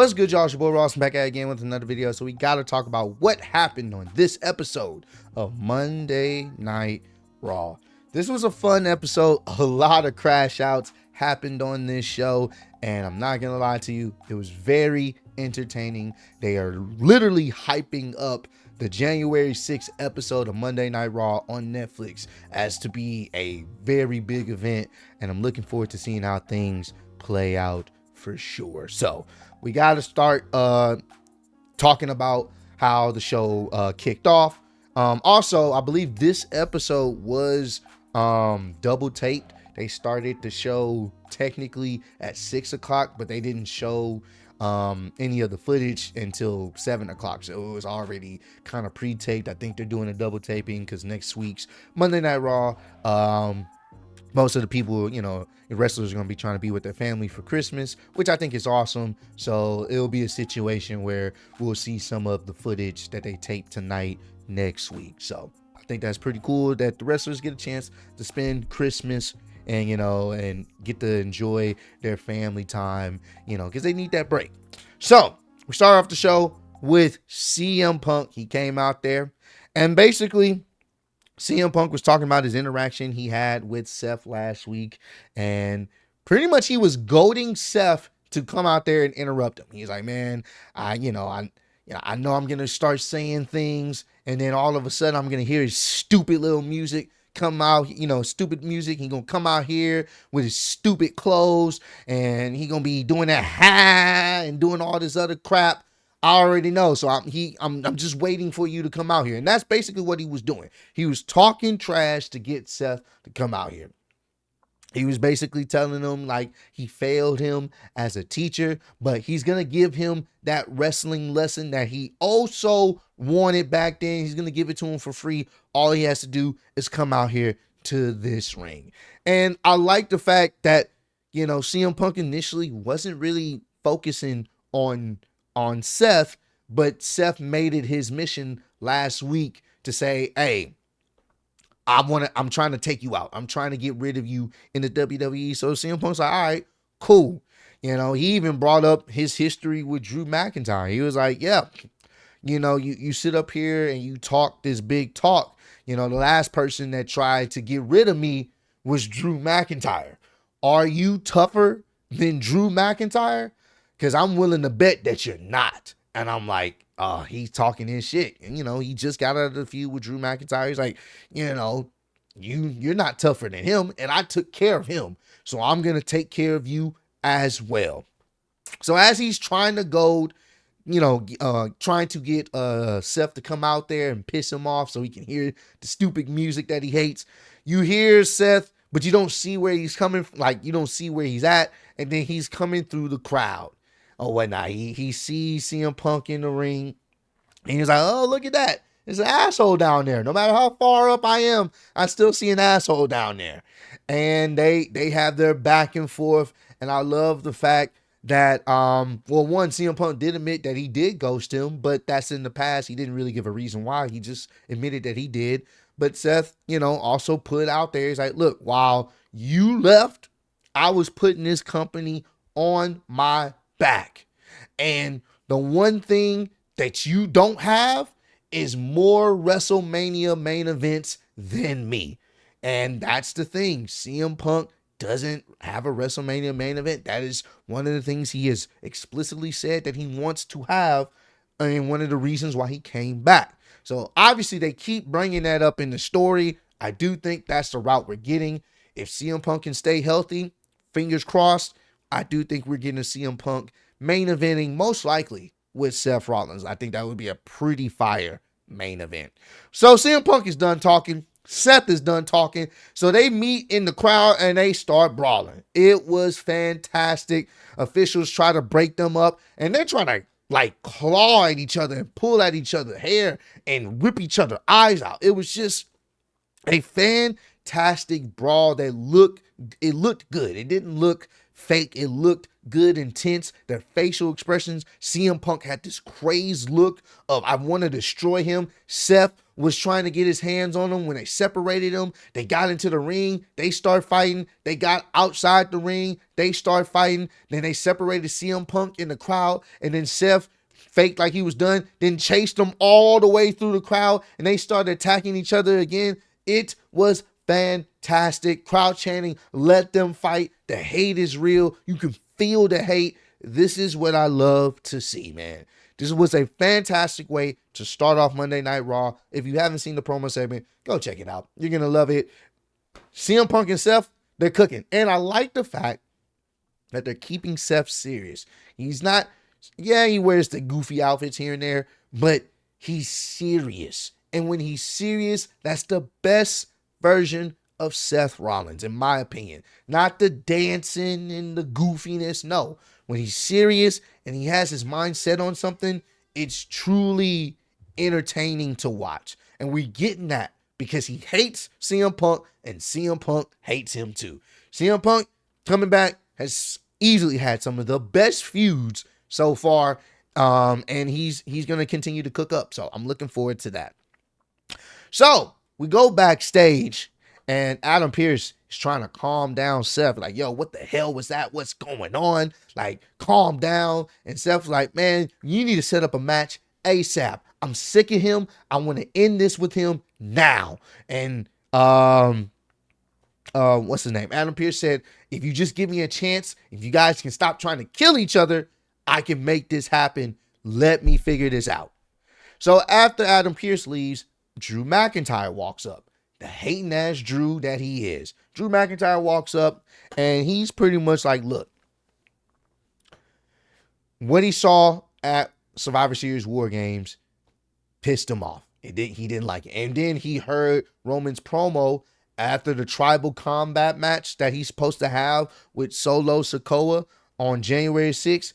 What's good, y'all? It's your boy Ross back at it again with another video. So we got to talk about what happened on this episode of Monday Night Raw. This was a fun episode. A lot of crash outs happened on this show, and I'm not gonna lie to you, it was very entertaining. They are literally hyping up the January 6th episode of Monday Night Raw on Netflix as to be a very big event, and I'm looking forward to seeing how things play out for sure. So we got to start talking about how the show kicked off. Also, I believe this episode was double taped. They started the show technically at 6 o'clock, but they didn't show any of the footage until 7 o'clock. So it was already kind of pre-taped. I think they're doing a double taping because next week's Monday Night Raw, most of the people, the wrestlers are going to be trying to be with their family for Christmas, which I think is awesome. So it'll be a situation where we'll see some of the footage that they taped tonight next week. So I think that's pretty cool that the wrestlers get a chance to spend Christmas and, and get to enjoy their family time, because they need that break. So we start off the show with CM Punk. He came out there and basically CM Punk was talking about his interaction he had with Seth last week, and pretty much he was goading Seth to come out there and interrupt him. He's like, man, I know I'm going to start saying things, and then all of a sudden I'm going to hear his stupid little music come out, stupid music. He going to come out here with his stupid clothes, and he going to be doing that and doing all this other crap. I already know. So I'm just waiting for you to come out here. And that's basically what he was doing. He was talking trash to get Seth to come out here. He was basically telling him like he failed him as a teacher, but he's going to give him that wrestling lesson that he also wanted back then. He's going to give it to him for free. All he has to do is come out here to this ring. And I like the fact that, CM Punk initially wasn't really focusing on Seth, but Seth made it his mission last week to say, hey, I'm trying to take you out. I'm trying to get rid of you in the WWE. So CM Punk's like, all right, cool. He even brought up his history with Drew McIntyre. He was like, yeah, you sit up here and you talk this big talk. The last person that tried to get rid of me was Drew McIntyre. Are you tougher than Drew McIntyre? Because I'm willing to bet that you're not. And I'm like, he's talking his shit. And, he just got out of the feud with Drew McIntyre. He's like, you're not tougher than him. And I took care of him. So I'm going to take care of you as well. So as he's trying to goad, trying to get Seth to come out there and piss him off so he can hear the stupid music that he hates, you hear Seth, but you don't see where he's coming from. Like, you don't see where he's at. And then he's coming through the crowd. Oh, whatnot. He sees CM Punk in the ring, and he's like, oh, look at that. There's an asshole down there. No matter how far up I am, I still see an asshole down there. And they have their back and forth, and I love the fact that, CM Punk did admit that he did ghost him, but that's in the past. He didn't really give a reason why. He just admitted that he did. But Seth, also put out there, he's like, look, while you left, I was putting this company on my back. And the one thing that you don't have is more WrestleMania main events than me. And that's the thing. CM Punk doesn't have a WrestleMania main event. That is one of the things he has explicitly said that he wants to have, and one of the reasons why he came back. So obviously they keep bringing that up in the story. I do think that's the route we're getting. If CM Punk can stay healthy, fingers crossed, I do think we're getting a CM Punk main eventing, most likely with Seth Rollins. I think that would be a pretty fire main event. So CM Punk is done talking. Seth is done talking. So they meet in the crowd and they start brawling. It was fantastic. Officials try to break them up, and they're trying to claw at each other and pull at each other's hair and rip each other's eyes out. It was just a fantastic brawl that looked good. It didn't look fake. It looked good, intense. Their facial expressions. CM Punk had this crazed look of I want to destroy him. Seth was trying to get his hands on him. When they separated him, they got into the ring. They start fighting. They got outside the ring. They start fighting. Then they separated CM Punk in the crowd. And then Seth faked like he was done, then chased them all the way through the crowd. And they started attacking each other again. It was fantastic. Crowd chanting, let them fight. The hate is real. You can feel the hate. This is what I love to see, man. This was a fantastic way to start off Monday Night Raw. If you haven't seen the promo segment, go check it out. You're going to love it. CM Punk and Seth, they're cooking. And I like the fact that they're keeping Seth serious. He's not, yeah, he wears the goofy outfits here and there, but he's serious. And when he's serious, that's the best version of Seth Rollins, in my opinion. Not the dancing and the goofiness. No. When he's serious and he has his mind set on something, it's truly entertaining to watch. And we're getting that because he hates CM Punk and CM Punk hates him too. CM Punk coming back has easily had some of the best feuds so far. And he's going to continue to cook up. So I'm looking forward to that. So we go backstage and Adam Pearce is trying to calm down Seth. Like, yo, what the hell was that? What's going on? Like, calm down. And Seth's like, man, you need to set up a match ASAP. I'm sick of him. I want to end this with him now. And what's his name? Adam Pearce said, if you just give me a chance, if you guys can stop trying to kill each other, I can make this happen. Let me figure this out. So after Adam Pearce leaves, Drew McIntyre walks up. The hating ass Drew that he is. Drew McIntyre walks up and he's pretty much like, look, what he saw at Survivor Series War Games pissed him off. He didn't like it. And then he heard Roman's promo after the tribal combat match that he's supposed to have with Solo Sikoa on January 6th.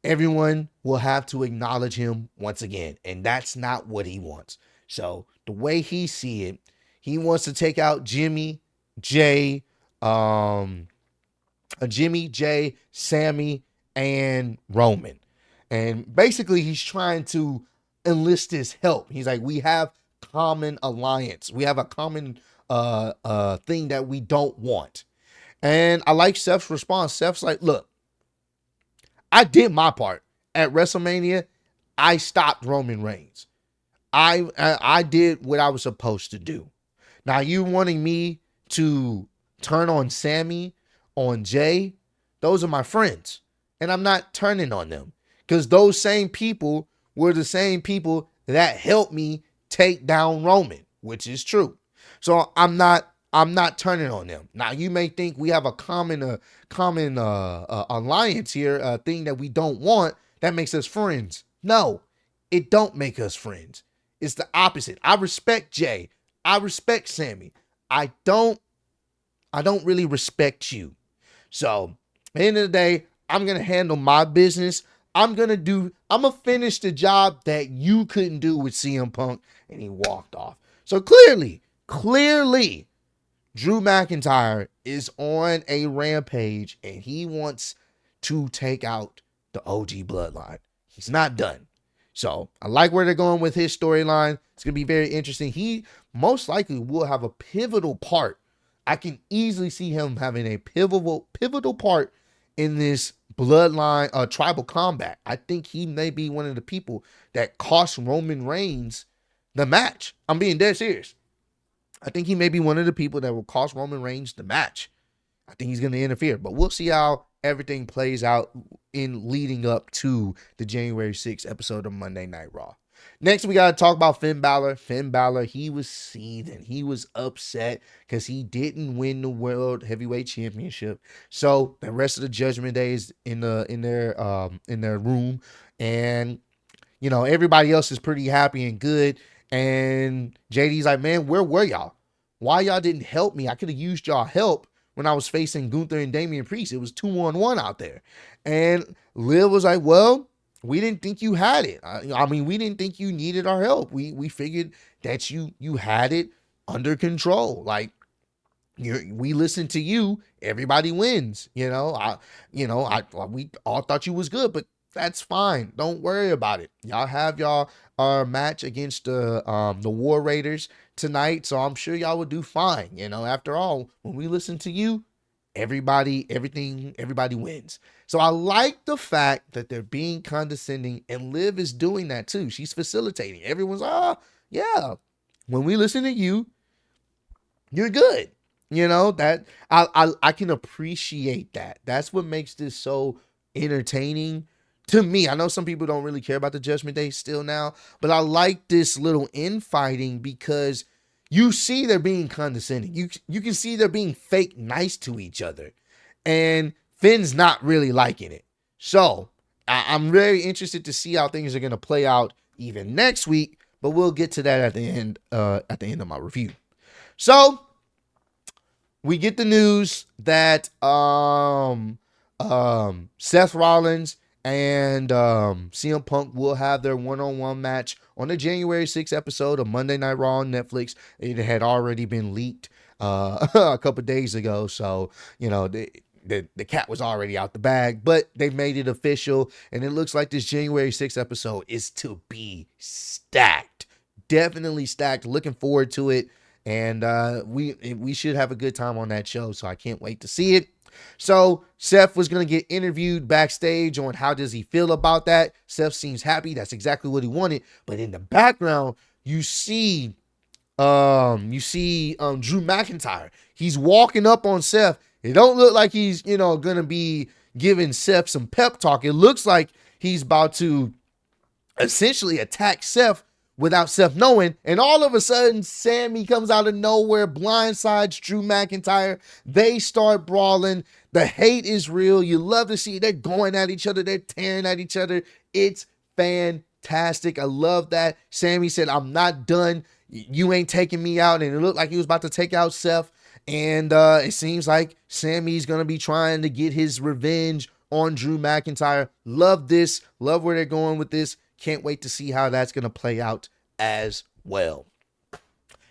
Everyone will have to acknowledge him once again. And that's not what he wants. So the way he see it, he wants to take out Jimmy, Jay, Sammy, and Roman. And basically he's trying to enlist his help. He's like, we have common alliance. We have a common thing that we don't want. And I like Seth's response. Seth's like, look, I did my part. At WrestleMania, I stopped Roman Reigns. I did what I was supposed to do. Now, you wanting me to turn on Sammy, on Jay, those are my friends. And I'm not turning on them. Because those same people were the same people that helped me take down Roman, which is true. So I'm not turning on them. Now, you may think we have a common alliance here, a thing that we don't want that makes us friends. No, it don't make us friends. It's the opposite. I respect Jay. I respect Sammy. I don't really respect you. So, at the end of the day, I'm going to handle my business. I'm going to finish the job that you couldn't do with CM Punk. And he walked off. So clearly, Drew McIntyre is on a rampage and he wants to take out the OG bloodline. He's not done. So I like where they're going with his storyline. It's going to be very interesting. He most likely will have a pivotal part. I can easily see him having a pivotal part in this bloodline tribal combat. I think he may be one of the people that cost Roman Reigns the match. I'm being dead serious. I think he may be one of the people that will cost Roman Reigns the match. I think he's going to interfere, but we'll see how everything plays out in leading up to the January 6th episode of Monday Night Raw. Next, we got to talk about Finn Balor. Finn Balor, he was seething. He was upset because he didn't win the World Heavyweight Championship. So the rest of the Judgment Day is in their room, and you know everybody else is pretty happy and good. And JD's like, man, where were y'all? Why y'all didn't help me? I could have used y'all help when I was facing Gunther and Damian Priest. It was 2-on-1 out there. And Liv was like, well, we didn't think you had it. I mean, we didn't think you needed our help. We figured that you had it under control. Like, we listened to you. Everybody wins. We all thought you was good, but That's fine. Don't worry about it. Y'all have y'all match against the War Raiders tonight, so I'm sure y'all will do fine. You know, after all, when we listen to you, everybody wins. So I like the fact that they're being condescending, and Liv is doing that too. She's facilitating. Everyone's yeah. When we listen to you, you're good. You know, that I can appreciate that. That's what makes this so entertaining to me. I know some people don't really care about the Judgment Day still now, but I like this little infighting because you see they're being condescending. You can see they're being fake nice to each other. And Finn's not really liking it. So I'm very interested to see how things are going to play out even next week, but we'll get to that at the end of my review. So we get the news that Seth Rollins and CM Punk will have their one-on-one match on the January 6th episode of Monday Night Raw on Netflix. It had already been leaked a couple days ago, so you know the cat was already out the bag, but they made it official, and it looks like this January 6th episode is to be stacked. Definitely stacked. Looking forward to it. And we should have a good time on that show, so I can't wait to see it. So Seth was going to get interviewed backstage on how does he feel about that. Seth seems happy. That's exactly what he wanted. But in the background, you see Drew McIntyre. He's walking up on Seth. It don't look like he's, going to be giving Seth some pep talk. It looks like he's about to essentially attack Seth without Seth knowing, and all of a sudden, Sammy comes out of nowhere, blindsides Drew McIntyre. They start brawling. The hate is real. You love to see it. They're going at each other. They're tearing at each other. It's fantastic. I love that. Sammy said, "I'm not done. You ain't taking me out." And it looked like he was about to take out Seth. And it seems like Sammy's going to be trying to get his revenge on Drew McIntyre. Love this. Love where they're going with this. Can't wait to see how that's going to play out as well.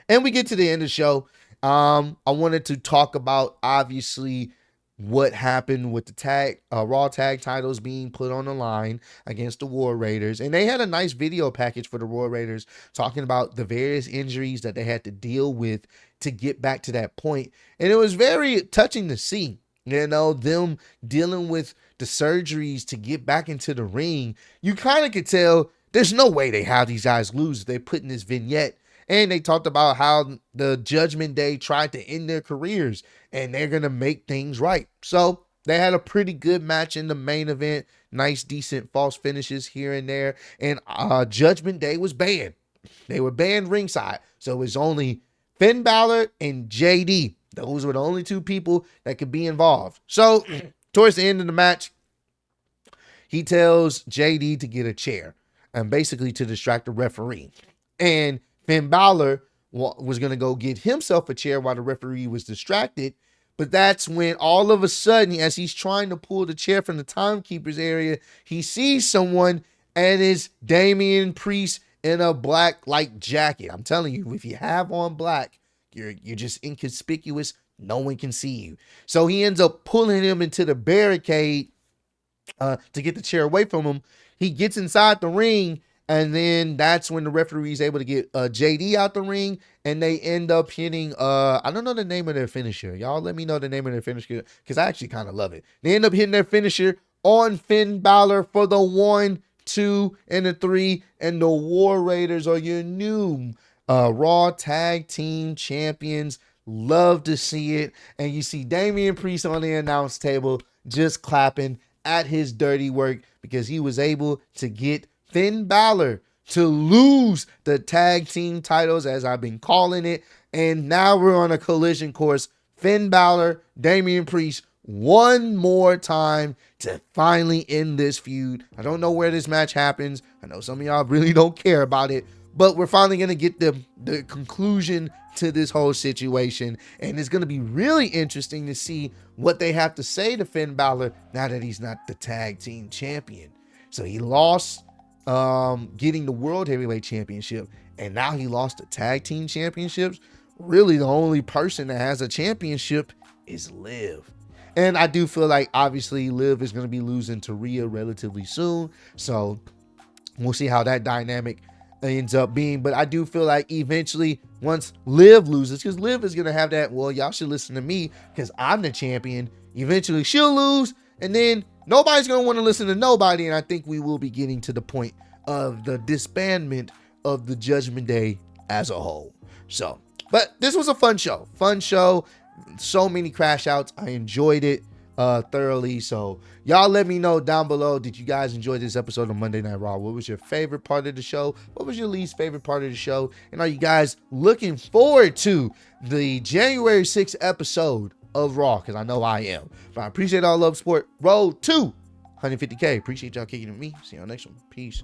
And we get to the end of the show. I wanted to talk about, obviously, what happened with the Raw tag titles being put on the line against the War Raiders. And they had a nice video package for the War Raiders talking about the various injuries that they had to deal with to get back to that point. And it was very touching to see, them dealing with the surgeries to get back into the ring. You kind of could tell there's no way they have these guys lose. They put in this vignette, and they talked about how the Judgment Day tried to end their careers, and they're going to make things right. So they had a pretty good match in the main event. Nice, decent false finishes here and there. And Judgment Day was banned. They were banned ringside. So it was only Finn Balor and JD. Those were the only two people that could be involved. So towards the end of the match, he tells JD to get a chair and basically to distract the referee. And Finn Balor was going to go get himself a chair while the referee was distracted. But that's when all of a sudden, as he's trying to pull the chair from the timekeeper's area, he sees someone, and it's Damian Priest in a black jacket. I'm telling you, if you have on black, you're just inconspicuous. No one can see you. So he ends up pulling him into the barricade to get the chair away from him. He gets inside the ring, and then that's when the referee is able to get JD out the ring, and they end up hitting, I don't know the name of their finisher. Y'all let me know the name of their finisher, because I actually kind of love it. They end up hitting their finisher on Finn Balor for the 1, 2, and the 3, and the War Raiders are your new Raw Tag Team Champions. Love to see it. And you see Damian Priest on the announce table just clapping at his dirty work because he was able to get Finn Balor to lose the tag team titles, as I've been calling it. And now we're on a collision course. Finn Balor, Damian Priest, one more time to finally end this feud. I don't know where this match happens. I know some of y'all really don't care about it, but we're finally going to get the conclusion to this whole situation. And it's going to be really interesting to see what they have to say to Finn Balor now that he's not the tag team champion. So he lost getting the World Heavyweight Championship, and now he lost the tag team championships. Really, the only person that has a championship is Liv. And I do feel like obviously Liv is going to be losing to Rhea relatively soon. So we'll see how that dynamic ends up being. But I do feel like eventually once Liv loses, because Liv is going to have that, well, y'all should listen to me because I'm the champion. Eventually she'll lose, and then nobody's going to want to listen to nobody. And I think we will be getting to the point of the disbandment of the Judgment Day as a whole. So, but this was a fun show. So many crash outs. I enjoyed it thoroughly. So y'all let me know down below, did you guys enjoy this episode of Monday Night Raw? What was your favorite part of the show? What was your least favorite part of the show? And are you guys looking forward to the January 6th episode of Raw? Because I know I am. But I appreciate all love, support. Road to 150K. Appreciate y'all kicking with me. See y'all next one. Peace.